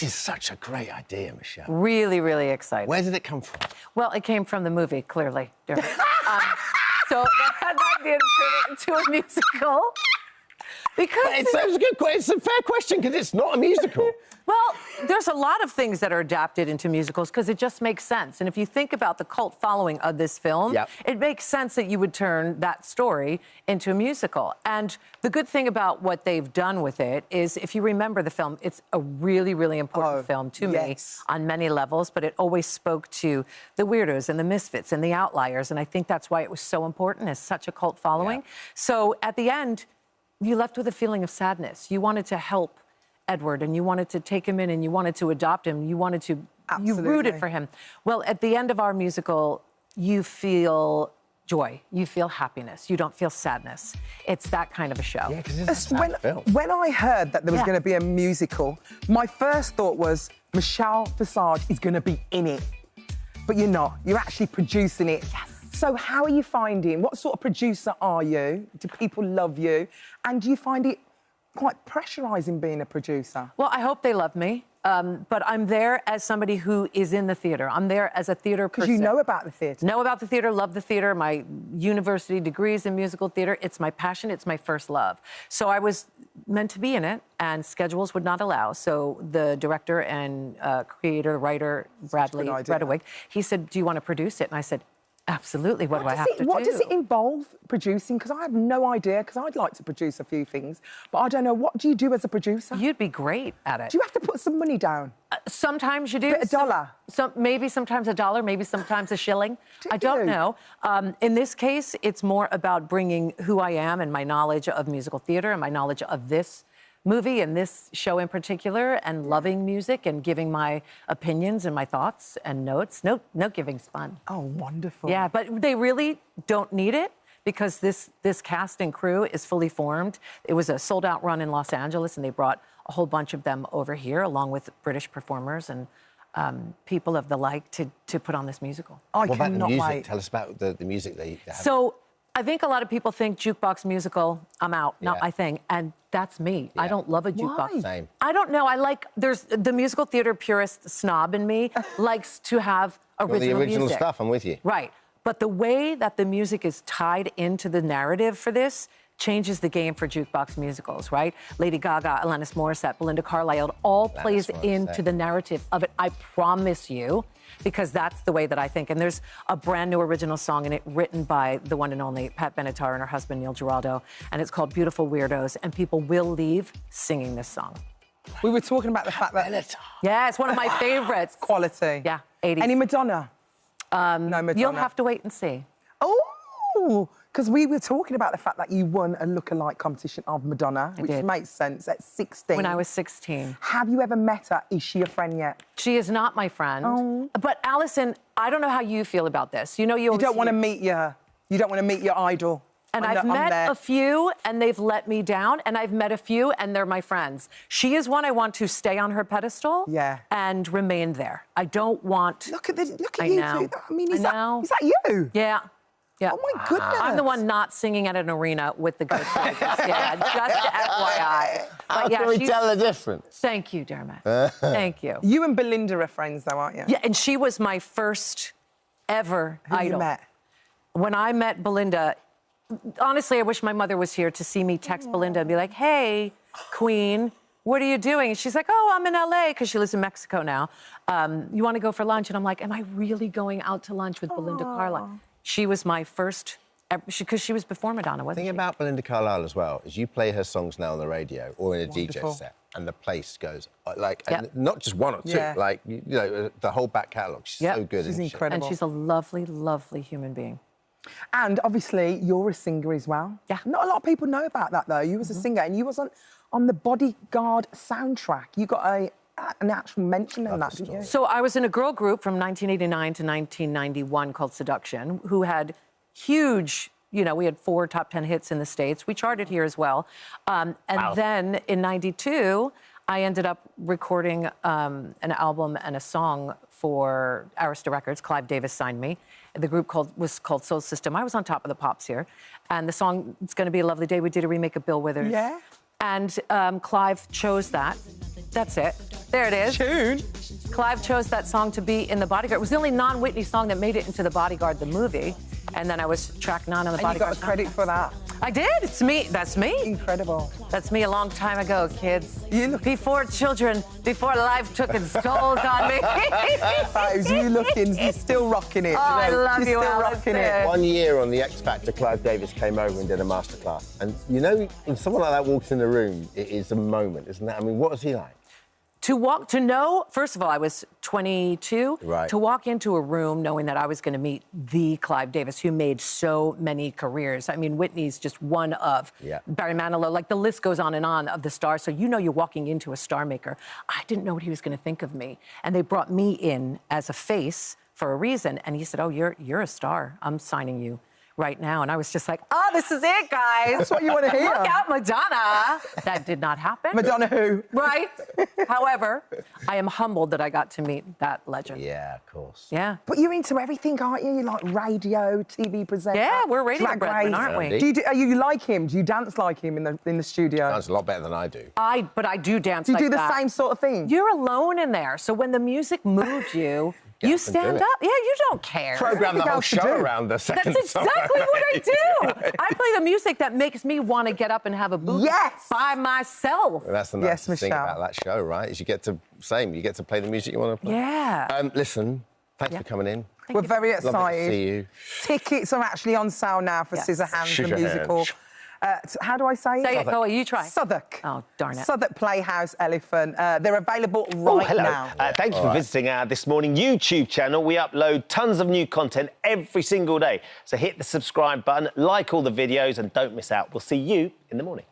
This is such a great idea, Michelle. Really, really excited. Where did it come from? Well, it came from the movie, clearly. So I had the idea to turn it into a musical. Because it's a fair question, because it's not a musical. Well, there's a lot of things that are adapted into musicals because it just makes sense. And if you think about the cult following of this film, it makes sense that you would turn that story into a musical. And the good thing about what they've done with it is, if you remember the film, it's a really, really important film to me on many levels, but it always spoke to the weirdos and the misfits and the outliers. And I think that's why it was so important. It's such a cult following. So at the end, you left with a feeling of sadness. You wanted to help Edward, and you wanted to take him in, and you wanted to adopt him. You wanted to, you rooted for him. Well, at the end of our musical, you feel joy, you feel happiness, you don't feel sadness. It's that kind of a show. Yeah, because it's a sad film. When I heard that there was going to be a musical, my first thought was, Michelle Visage is going to be in it. But you're not. You're actually producing it. Yes. So how are you finding? What sort of producer are you? Do people love you? And do you find it quite pressurising being a producer? Well, I hope they love me, but I'm there as somebody who is in the theatre. I'm there as a theatre person. Because you know about the theatre. Know about the theatre, love the theatre. My university degrees in musical theatre. It's my passion. It's my first love. So I was meant to be in it, and schedules would not allow. So the director and creator, writer, Bradley Redewig, he said, do you want to produce it? And I said, absolutely. What do I have to do? What does it involve, producing? Because I have no idea, because I'd like to produce a few things, but I don't know. What do you do as a producer? You'd be great at it. Do you have to put some money down? Sometimes you do. A dollar? Maybe sometimes a dollar, maybe sometimes a shilling. I don't know. In this case, it's more about bringing who I am and my knowledge of musical theatre and my knowledge of this movie and this show in particular, and loving music and giving my opinions and my thoughts and notes. No giving's fun. Oh, wonderful. Yeah, but they really don't need it because this cast and crew is fully formed. It was a sold-out run in Los Angeles, and they brought a whole bunch of them over here, along with British performers and people of the like, to put on this musical. What about the music? Tell us about the music they have. So I think a lot of people think jukebox musical, I'm out, not my thing. And that's me. I don't love a jukebox. Why? Same. I don't know. There's the musical theatre purist snob in me likes to have original the original music. stuff, I'm with you. Right. But the way that the music is tied into the narrative for this changes the game for jukebox musicals, right? Lady Gaga, Alanis Morissette, Belinda Carlisle, it all plays into the narrative of it, I promise you, because that's the way that I think. And there's a brand new original song in it written by the one and only Pat Benatar and her husband, Neil Giraldo, and it's called Beautiful Weirdos, and people will leave singing this song. We were talking about the fact that... Yeah, it's one of my favorites. Quality. Yeah, 80s. Any Madonna? No Madonna. You'll have to wait and see. Oh, because we were talking about the fact that you won a lookalike competition of Madonna, which makes sense, at 16. When I was 16. Have you ever met her? Is she a friend yet? She is not my friend. Oh. But Alison, I don't know how you feel about this. You know, you don't want to meet your... You don't want to meet your idol. And I've met a few, and they've let me down, and I've met a few, and they're my friends. She is one I want to stay on her pedestal and remain there. I don't want... Look at you two. I mean, is that you? Yeah. Yeah. Oh, my goodness. I'm the one not singing at an arena with the ghost voices. Yeah, just FYI. How can we tell the difference? Thank you, Dermot. Thank you. You and Belinda are friends, though, aren't you? Yeah, and she was my first ever idol. Who you met? When I met Belinda, honestly, I wish my mother was here to see me text Belinda and be like, hey, Queen, what are you doing? And she's like, oh, I'm in LA, because she lives in Mexico now. You want to go for lunch? And I'm like, am I really going out to lunch with Belinda Carlisle? She was my first, because she was before Madonna, wasn't she? The thing about Belinda Carlisle as well is you play her songs now on the radio or in a DJ set, and the place goes, like, and not just one or two, like, you know, the whole back catalogue. She's so good. She's incredible. And she's a lovely, lovely human being. And obviously, you're a singer as well. Yeah. Not a lot of people know about that, though. You was a singer, and you was on the Bodyguard soundtrack. You got an actual mention in that, didn't you? So I was in a girl group from 1989 to 1991 called Seduction, who had huge, you know, we had 4 top 10 hits in the States. We charted here as well. And then in 92, I ended up recording an album and a song for Arista Records. Clive Davis signed me. The group was called Soul System. I was on top of the pops here. And the song, It's Gonna Be a Lovely Day, we did a remake of Bill Withers. Yeah. And Clive chose that. That's it. There it is. Tune. Clive chose that song to be in The Bodyguard. It was the only non-Whitney song that made it into The Bodyguard, the movie. And then I was track 9 on The Bodyguard. And you got the credit for that. I did. It's me. That's me. Incredible. That's me a long time ago, kids. You look... Before children, before life took its tolls on me. You're still rocking it. Oh, I love you, still rocking it. 1 year on the X Factor, Clive Davis came over and did a masterclass. And you know, when someone like that walks in the room, it is a moment, isn't it? I mean, what was he like? To know, first of all, I was 22. Right. To walk into a room knowing that I was going to meet the Clive Davis, who made so many careers. I mean, Whitney's just one of. Yeah. Barry Manilow, like the list goes on and on of the stars. So you know you're walking into a star maker. I didn't know what he was going to think of me. And they brought me in as a face for a reason. And he said, oh, you're a star. I'm signing you right now. And I was just like, oh, this is it, guys. That's what you want to hear. Look out, Madonna. That did not happen. Madonna who? Right. However, I am humbled that I got to meet that legend. Yeah, of course. Yeah. But you're into everything, aren't you? You like radio, TV presenter. Yeah, we're radio brethren, aren't we? You like him? Do you dance like him in the studio? That's a lot better than I do. But I do dance Do you like do the that. same sort of thing? You're alone in there. So when the music moves you, you stand up. Yeah, you don't care. Program the whole show around the second That's exactly what I do. I play the music that makes me want to get up and have a booth by myself. Well, that's the nice thing about that show, right? Is you get to play the music you want to play. Yeah. Listen, thanks for coming in. We're very excited. Lovely to see you. Tickets are actually on sale now for Scissorhands, the musical. How do I say it? Say it, Chloe, you try. Southwark. Oh, darn it. Southwark Playhouse Elephant. They're available right now. Thank you for visiting our This Morning YouTube channel. We upload tons of new content every single day. So hit the subscribe button, like all the videos, and don't miss out. We'll see you in the morning.